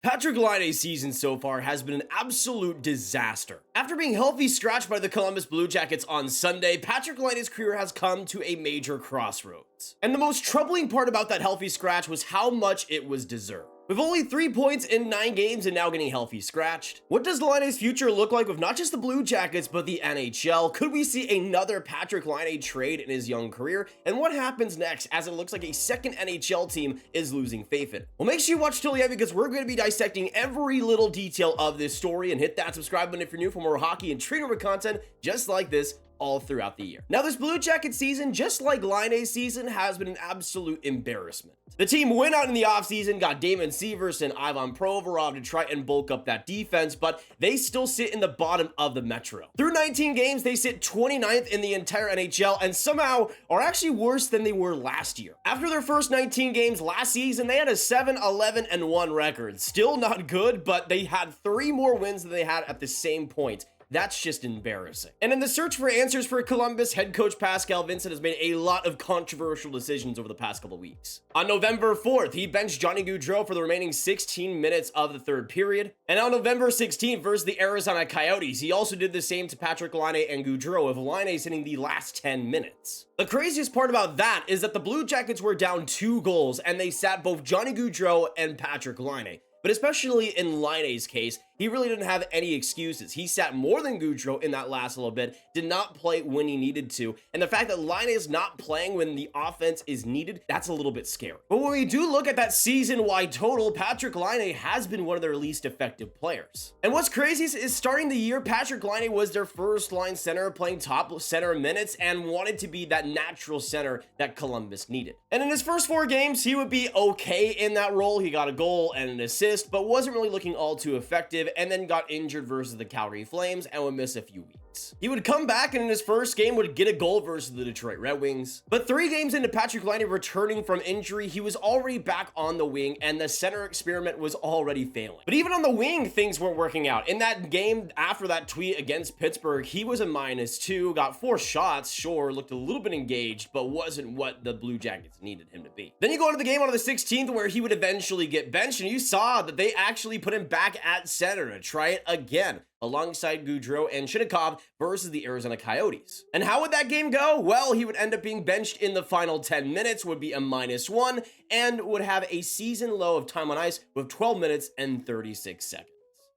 Patrik Laine's season so far has been an absolute disaster. After being healthy scratched by the Columbus Blue Jackets on Sunday, Patrik Laine's career has come to a major crossroads. And the most troubling part about that healthy scratch was how much it was deserved. With only 3 points in 9 games and now getting healthy scratched, what does Laine's future look like with not just the Blue Jackets but the NHL? Could we see another Patrik Laine trade in his young career? And what happens next, as it looks like a second NHL team is losing faith in it? Well, make sure you watch till the end, because we're going to be dissecting every little detail of this story, and hit that subscribe button if you're new for more hockey and trade rumor content just like this all throughout the year. Now, this Blue Jacket season, just like Laine's season, has been an absolute embarrassment. The team went out in the offseason, got Damon, Severson, and Ivan Provorov to try and bulk up that defense, but they still sit in the bottom of the Metro. Through 19 games, they sit 29th in the entire NHL, and somehow are actually worse than they were last year. After their first 19 games last season, they had a 7-11-1 record. Still not good, but they had 3 more wins than they had at the same point. That's just embarrassing. And in the search for answers for Columbus, head coach Pascal Vincent has made a lot of controversial decisions over the past couple weeks. On November 4th, he benched Johnny Gaudreau for the remaining 16 minutes of the third period. And on November 16th versus the Arizona Coyotes, he also did the same to Patrik Laine and Gaudreau, with Laine sitting the last 10 minutes. The craziest part about that is that the Blue Jackets were down 2 goals and they sat both Johnny Gaudreau and Patrik Laine. But especially in Laine's case, he really didn't have any excuses. He sat more than Gaudreau in that last little bit, did not play when he needed to, and the fact that Laine is not playing when the offense is needed, that's a little bit scary. But when we do look at that season-wide total, Patrik Laine has been one of their least effective players. And what's crazy is starting the year, Patrik Laine was their first-line center, playing top center minutes, and wanted to be that natural center that Columbus needed. And in his first 4 games, he would be okay in that role. He got a goal and an assist, but wasn't really looking all too effective, and then got injured versus the Calgary Flames and would miss a few weeks. He would come back and in his first game would get a goal versus the Detroit Red Wings. But 3 games into Patrik Laine returning from injury, he was already back on the wing and the center experiment was already failing. But even on the wing, things weren't working out. In that game after that tweet against Pittsburgh, he was a -2, got 4 shots, sure, looked a little bit engaged, but wasn't what the Blue Jackets needed him to be. Then you go into the game on the 16th where he would eventually get benched, and you saw that they actually put him back at center to try it again, alongside Gaudreau and Shinnikov versus the Arizona Coyotes. And how would that game go? Well, he would end up being benched in the final 10 minutes, would be a -1, and would have a season low of time on ice with 12 minutes and 36 seconds.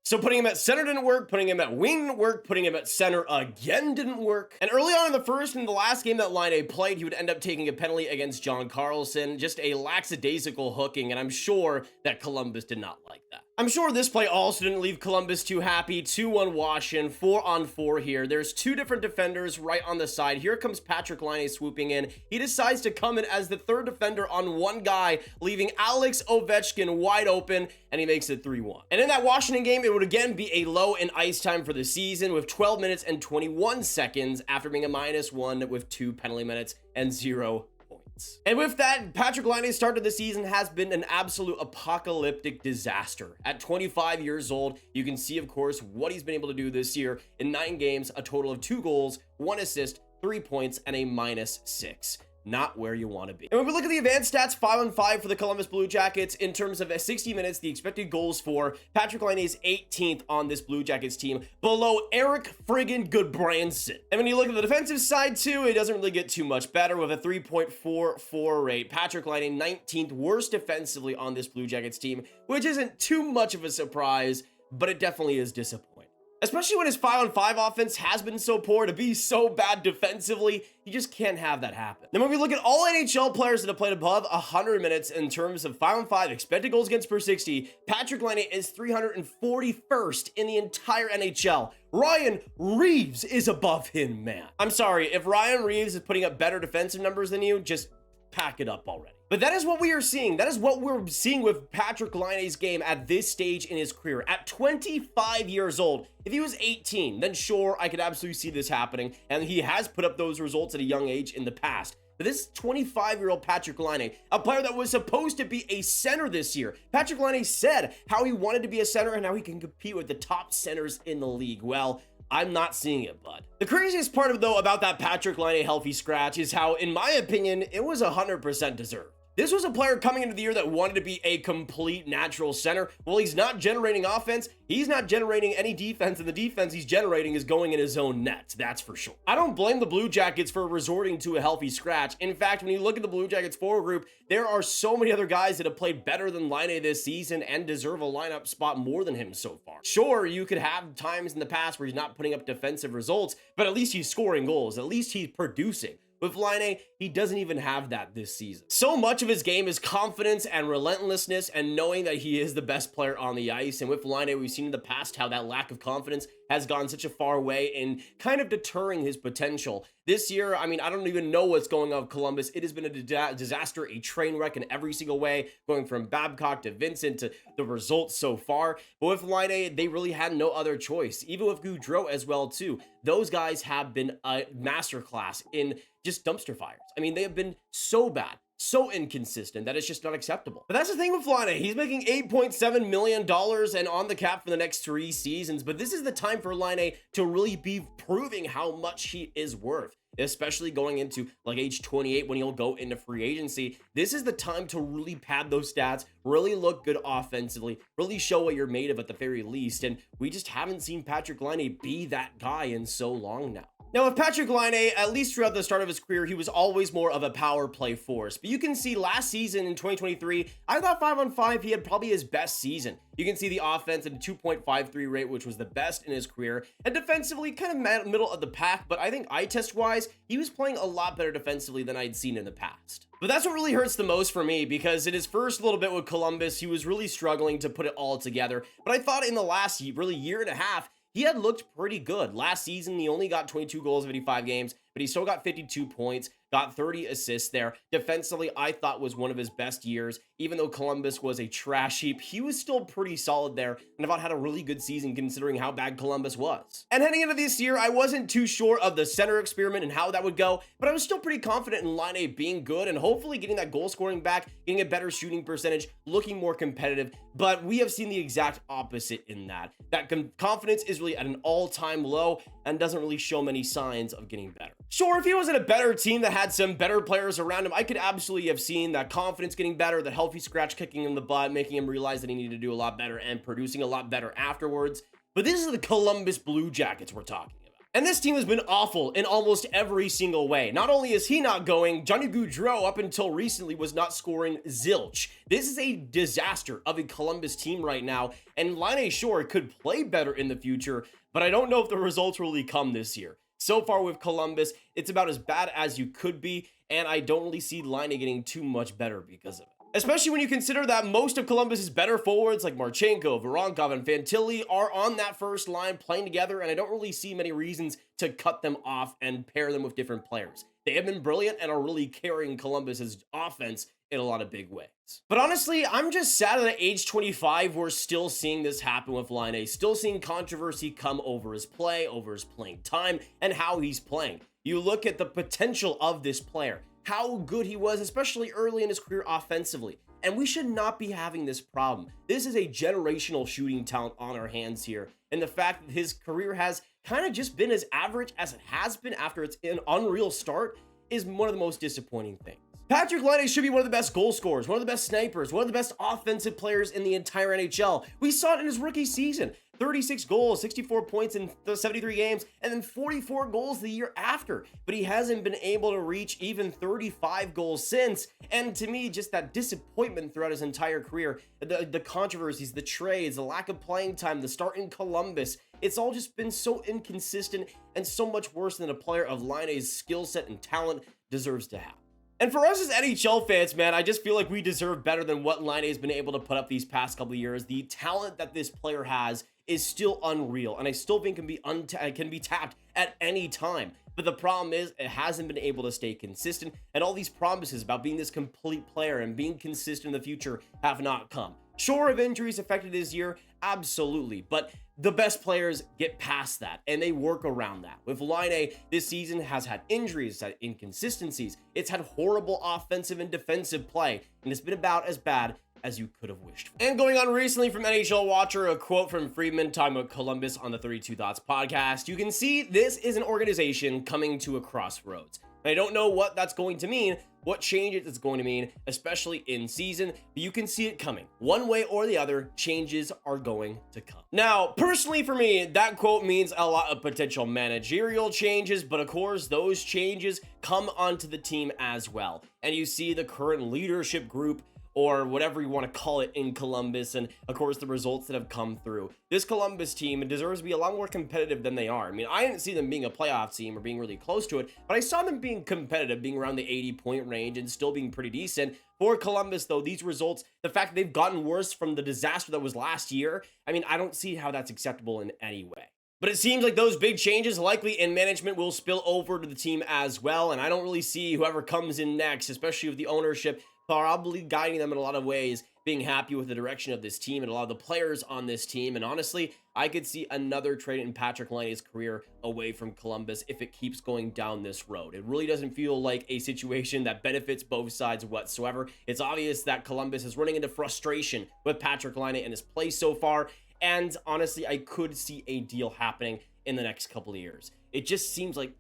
So putting him at center didn't work, putting him at wing didn't work, putting him at center again didn't work. And early on in the first and the last game that Laine played, he would end up taking a penalty against John Carlson, just a lackadaisical hooking, and I'm sure that Columbus did not like that. I'm sure this play also didn't leave Columbus too happy. 2-1 Washington, 4-on-4 here. There's 2 different defenders right on the side. Here comes Patrik Laine swooping in. He decides to come in as the 3rd defender on 1 guy, leaving Alex Ovechkin wide open, and he makes it 3-1. And in that Washington game, it would again be a low in ice time for the season with 12 minutes and 21 seconds after being a -1 with 2 penalty minutes and 0 points. And with that, Patrik Laine's start of the season has been an absolute apocalyptic disaster. At 25 years old, you can see, of course, what he's been able to do this year in 9 games, a total of 2 goals, 1 assist, 3 points, and a -6. Not where you want to be. And when we look at the advanced stats, 5-on-5 for the Columbus Blue Jackets. In terms of 60 minutes, the expected goals for Patrik Laine is 18th on this Blue Jackets team, below Eric friggin' Goodbranson. And when you look at the defensive side too, it doesn't really get too much better with a 3.44 rate. Patrik Laine 19th worst defensively on this Blue Jackets team, which isn't too much of a surprise, but it definitely is disappointing. Especially when his 5-on-5 offense has been so poor, to be so bad defensively, you just can't have that happen. Then when we look at all NHL players that have played above 100 minutes in terms of 5-on-5 expected goals against per 60, Patrik Laine is 341st in the entire NHL. Ryan Reeves is above him, man. I'm sorry, if Ryan Reeves is putting up better defensive numbers than you, just pack it up already. But that is what we are seeing. That is what we're seeing with Patrik Laine's game at this stage in his career. At 25 years old, if he was 18, then sure, I could absolutely see this happening. And he has put up those results at a young age in the past. But this 25-year-old Patrik Laine, a player that was supposed to be a center this year. Patrik Laine said how he wanted to be a center and how he can compete with the top centers in the league. Well, I'm not seeing it, bud. The craziest part though about that Patrik Laine healthy scratch is how, in my opinion, it was 100% deserved. This was a player coming into the year that wanted to be a complete natural center. Well, he's not generating offense. He's not generating any defense, and the defense he's generating is going in his own net. That's for sure. I don't blame the Blue Jackets for resorting to a healthy scratch. In fact, when you look at the Blue Jackets forward group, there are so many other guys that have played better than Laine this season and deserve a lineup spot more than him so far. Sure, you could have times in the past where he's not putting up defensive results, but at least he's scoring goals. At least he's producing. With Laine, he doesn't even have that this season. So much of his game is confidence and relentlessness and knowing that he is the best player on the ice. And with Laine, we've seen in the past how that lack of confidence has gone such a far way in kind of deterring his potential. This year, I mean, I don't even know what's going on with Columbus. It has been a disaster, a train wreck in every single way, going from Babcock to Vincent to the results so far. But with Laine, they really had no other choice. Even with Gaudreau as well, too. Those guys have been a masterclass in just dumpster fires. I mean, they have been so bad, so inconsistent that it's just not acceptable. But that's the thing with Laine. He's making $8.7 million and on the cap for the next 3 seasons. But this is the time for Laine to really be proving how much he is worth, especially going into like age 28 when he'll go into free agency. This is the time to really pad those stats, really look good offensively, really show what you're made of at the very least. And we just haven't seen Patrik Laine be that guy in so long now. Now, with Patrik Laine, at least throughout the start of his career, he was always more of a power play force. But you can see last season in 2023, I thought 5-on-5, he had probably his best season. You can see the offense at a 2.53 rate, which was the best in his career. And defensively, kind of middle of the pack. But I think eye test-wise, he was playing a lot better defensively than I'd seen in the past. But that's what really hurts the most for me, because in his first little bit with Columbus, he was really struggling to put it all together. But I thought in the last really year and a half, he had looked pretty good. Last season, he only got 22 goals in 85 games, but he still got 52 points, got 30 assists there. Defensively, I thought was one of his best years. Even though Columbus was a trash heap, he was still pretty solid there, and I thought had a really good season considering how bad Columbus was. And heading into this year, I wasn't too sure of the center experiment and how that would go, but I was still pretty confident in Laine being good and hopefully getting that goal scoring back, getting a better shooting percentage, looking more competitive. But we have seen the exact opposite in that. That confidence is really at an all-time low and doesn't really show many signs of getting better. Sure, if he was in a better team that had some better players around him, I could absolutely have seen that confidence getting better, the healthy scratch kicking him in the butt, making him realize that he needed to do a lot better and producing a lot better afterwards. But this is the Columbus Blue Jackets we're talking about. And this team has been awful in almost every single way. Not only is he not going, Johnny Gaudreau up until recently was not scoring zilch. This is a disaster of a Columbus team right now, and Laine sure could play better in the future, but I don't know if the results really come this year. So far with Columbus, it's about as bad as you could be, and I don't really see Laine getting too much better because of it. Especially when you consider that most of Columbus's better forwards like Marchenko, Werenski, and Fantilli are on that first line playing together, and I don't really see many reasons to cut them off and pair them with different players. They have been brilliant and are really carrying Columbus's offense in a lot of big ways. But honestly, I'm just sad that at age 25, we're still seeing this happen with Laine, still seeing controversy come over his play, over his playing time, and how he's playing. You look at the potential of this player, how good he was, especially early in his career offensively. And we should not be having this problem. This is a generational shooting talent on our hands here. And the fact that his career has kind of just been as average as it has been after its an unreal start is one of the most disappointing things. Patrik Laine should be one of the best goal scorers, one of the best snipers, one of the best offensive players in the entire NHL. We saw it in his rookie season. 36 goals, 64 points in the 73 games, and then 44 goals the year after. But he hasn't been able to reach even 35 goals since. And to me, just that disappointment throughout his entire career, the controversies, the trades, the lack of playing time, the start in Columbus, it's all just been so inconsistent and so much worse than a player of Laine's skill set and talent deserves to have. And for us as NHL fans, man, I just feel like we deserve better than what Laine has been able to put up these past couple of years. The talent that this player has is still unreal, and I still think can be tapped at any time. But the problem is it hasn't been able to stay consistent, and all these promises about being this complete player and being consistent in the future have not come. Sure, have injuries affected his year? Absolutely, but the best players get past that, and they work around that. With Laine, this season has had injuries, it's had inconsistencies, it's had horrible offensive and defensive play, and it's been about as bad as you could have wished for. And going on recently from NHL Watcher, a quote from Friedman talking about Columbus on the 32 Thoughts podcast. You can see this is an organization coming to a crossroads. I don't know what that's going to mean, what changes it's going to mean, especially in season, but you can see it coming. One way or the other, changes are going to come. Now, personally for me, that quote means a lot of potential managerial changes, but of course, those changes come onto the team as well. And you see the current leadership group, or whatever you want to call it, in Columbus, and of course the results that have come through. This Columbus team deserves to be a lot more competitive than they are. I mean, I didn't see them being a playoff team or being really close to it, but I saw them being competitive, being around the 80-point range and still being pretty decent. For Columbus, though, these results, the fact that they've gotten worse from the disaster that was last year, I mean, I don't see how that's acceptable in any way. But it seems like those big changes likely in management will spill over to the team as well, and I don't really see whoever comes in next, especially with the ownership probably guiding them in a lot of ways, being happy with the direction of this team and a lot of the players on this team. And honestly, I could see another trade in Patrik Laine's career away from Columbus if it keeps going down this road. It really doesn't feel like a situation that benefits both sides whatsoever. It's obvious that Columbus is running into frustration with Patrik Laine and his play so far. And honestly, I could see a deal happening in the next couple of years. It just seems like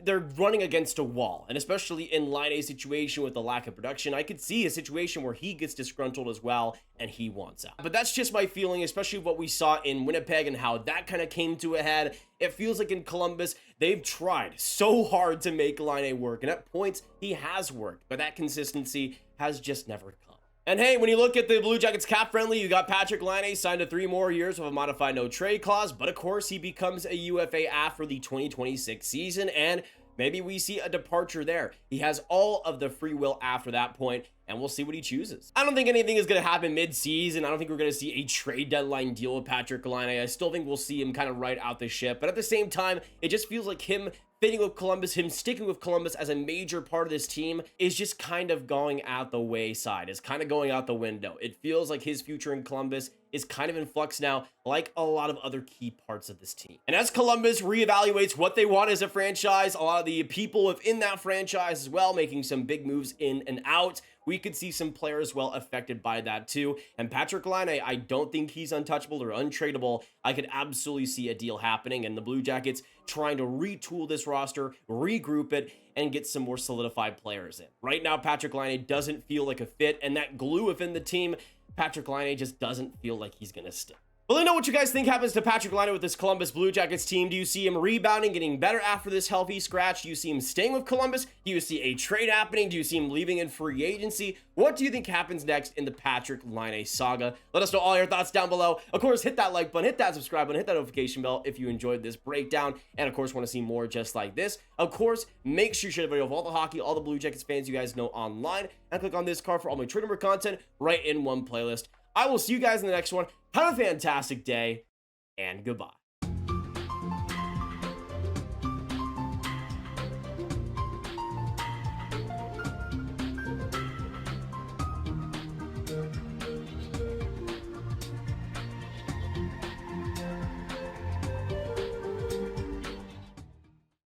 they're running against a wall, and especially in Laine's situation with the lack of production, I could see a situation where he gets disgruntled as well, and he wants out. But that's just my feeling, especially what we saw in Winnipeg and how that kind of came to a head. It feels like in Columbus, they've tried so hard to make Laine work, and at points, he has worked, but that consistency has just never come. And hey, when you look at the Blue Jackets cap friendly, you got Patrik Laine signed to 3 more years with a modified no trade clause, but of course he becomes a UFA after the 2026 season, and maybe we see a departure there. He has all of the free will after that point, and we'll see what he chooses. I don't think anything is going to happen mid-season. I don't think we're going to see a trade deadline deal with Patrik Laine. I still think we'll see him kind of ride out the ship, but at the same time, it just feels like him fitting with Columbus, him sticking with Columbus as a major part of this team is just kind of going out the wayside, is kind of going out the window. It feels like his future in Columbus is kind of in flux now, like a lot of other key parts of this team. And as Columbus reevaluates what they want as a franchise, a lot of the people within that franchise as well, making some big moves in and out, we could see some players well affected by that too. And Patrik Laine, I don't think he's untouchable or untradeable. I could absolutely see a deal happening, and the Blue Jackets trying to retool this roster, regroup it, and get some more solidified players in. Right now, Patrik Laine doesn't feel like a fit, and that glue within the team, Patrik Laine just doesn't feel like he's gonna stick. Well, let me know what you guys think happens to Patrik Laine with this Columbus Blue Jackets team. Do you see him rebounding, getting better after this healthy scratch? Do you see him staying with Columbus? Do you see a trade happening? Do you see him leaving in free agency? What do you think happens next in the Patrik Laine saga? Let us know all your thoughts down below. Of course, hit that like button, hit that subscribe button, hit that notification bell if you enjoyed this breakdown, and of course want to see more just like this. Of course, make sure you share the video with all the hockey, all the Blue Jackets fans you guys know online, and click on this card for all my trade number content right in one playlist. I will see you guys in the next one. Have a fantastic day, and goodbye.